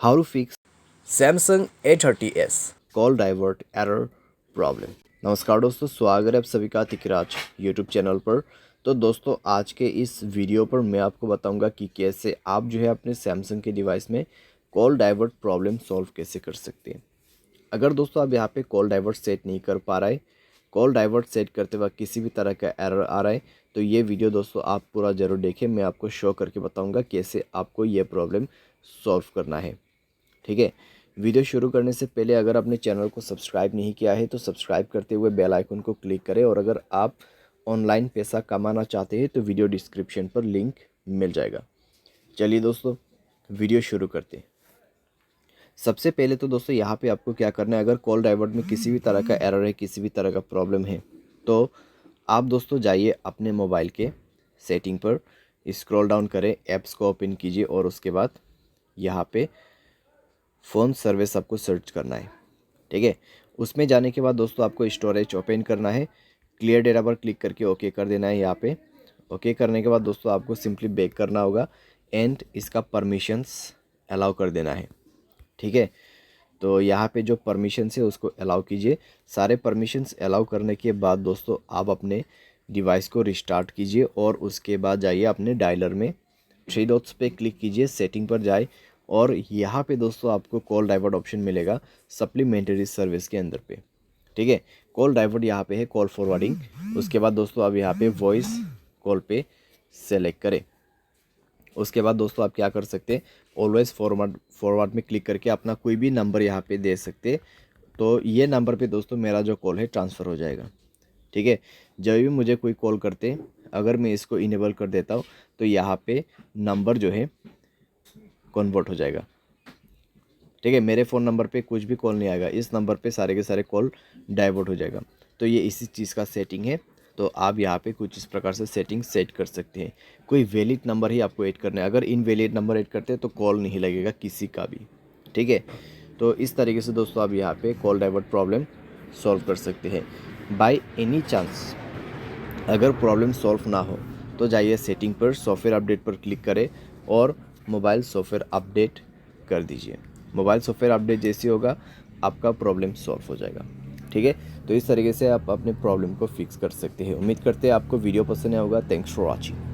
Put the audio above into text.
How to fix Samsung A30s call divert error problem. नमस्कार दोस्तों, स्वागत है आप सभी का तिकराज यूट्यूब चैनल पर। तो दोस्तों, आज के इस वीडियो पर मैं आपको बताऊंगा कि कैसे आप जो है अपने सैमसंग के डिवाइस में कॉल डाइवर्ट प्रॉब्लम सॉल्व कैसे कर सकते हैं। अगर दोस्तों आप यहाँ पे कॉल डाइवर्ट सेट नहीं कर पा रहे, कॉल डाइवर्ट सेट करते वक्त किसी भी तरह का एरर आ रहा है, तो ये वीडियो दोस्तों आप पूरा ज़रूर देखें। मैं आपको शो करके बताऊँगा कैसे आपको ये प्रॉब्लम सॉल्व करना है। ठीक है, वीडियो शुरू करने से पहले अगर आपने चैनल को सब्सक्राइब नहीं किया है तो सब्सक्राइब करते हुए बेल आइकन को क्लिक करें, और अगर आप ऑनलाइन पैसा कमाना चाहते हैं तो वीडियो डिस्क्रिप्शन पर लिंक मिल जाएगा। चलिए दोस्तों, वीडियो शुरू करते हैं। सबसे पहले तो दोस्तों यहाँ पे आपको क्या करना है, अगर कॉल डाइवर्ट में किसी भी तरह का एरर है, किसी भी तरह का प्रॉब्लम है, तो आप दोस्तों जाइए अपने मोबाइल के सेटिंग पर, स्क्रॉल डाउन करें, ऐप्स को ओपन कीजिए और उसके बाद यहाँ पे फ़ोन सर्विस आपको सर्च करना है। ठीक है, उसमें जाने के बाद दोस्तों आपको स्टोरेज ओपन करना है, क्लियर डेटा पर क्लिक करके ओके कर देना है। यहाँ पे ओके करने के बाद दोस्तों आपको सिंपली बैक करना होगा एंड इसका परमिशंस अलाउ कर देना है। ठीक है, तो यहाँ पे जो परमिशंस है उसको अलाउ कीजिए। सारे परमिशंस अलाउ करने के बाद दोस्तों आप अपने डिवाइस को रिस्टार्ट कीजिए और उसके बाद जाइए अपने डायलर में, थ्री डॉट्स पे क्लिक कीजिए, सेटिंग पर जाए और यहाँ पे दोस्तों आपको कॉल डाइवर्ट ऑप्शन मिलेगा सप्लीमेंट्री सर्विस के अंदर पे। ठीक है, कॉल डाइवर्ट यहाँ पे है कॉल फॉरवर्डिंग। उसके बाद दोस्तों आप यहाँ पे वॉइस कॉल पे सेलेक्ट करें। उसके बाद दोस्तों आप क्या कर सकते हैं, ऑलवेज़ फॉरवर्ड में क्लिक करके अपना कोई भी नंबर यहाँ पे दे सकते, तो ये नंबर पे दोस्तों मेरा जो कॉल है ट्रांसफ़र हो जाएगा। ठीक है, जब भी मुझे कोई कॉल करते, अगर मैं इसको इनेबल कर देता हूँ तो यहाँ पे नंबर जो है कन्वर्ट हो जाएगा। ठीक है, मेरे फ़ोन नंबर पे कुछ भी कॉल नहीं आएगा, इस नंबर पे सारे के सारे कॉल डाइवर्ट हो जाएगा। तो ये इसी चीज़ का सेटिंग है। तो आप यहाँ पे कुछ इस प्रकार से सेटिंग सेट कर सकते हैं। कोई वैलिड नंबर ही आपको ऐड करना है, अगर इनवैलिड नंबर ऐड करते हैं तो कॉल नहीं लगेगा किसी का भी। ठीक है, तो इस तरीके से दोस्तों आप यहाँ पे कॉल डाइवर्ट प्रॉब्लम सॉल्व कर सकते हैं। बाय एनी चांस अगर प्रॉब्लम सॉल्व ना हो तो जाइए सेटिंग पर, सॉफ्टवेयर अपडेट पर क्लिक करें और मोबाइल सॉफ्टवेयर अपडेट कर दीजिए। मोबाइल सॉफ्टवेयर अपडेट जैसे होगा आपका प्रॉब्लम सॉल्व हो जाएगा। ठीक है, तो इस तरीके से आप अपने प्रॉब्लम को फिक्स कर सकते हैं। उम्मीद करते हैं आपको वीडियो पसंद आया होगा। Thanks for watching.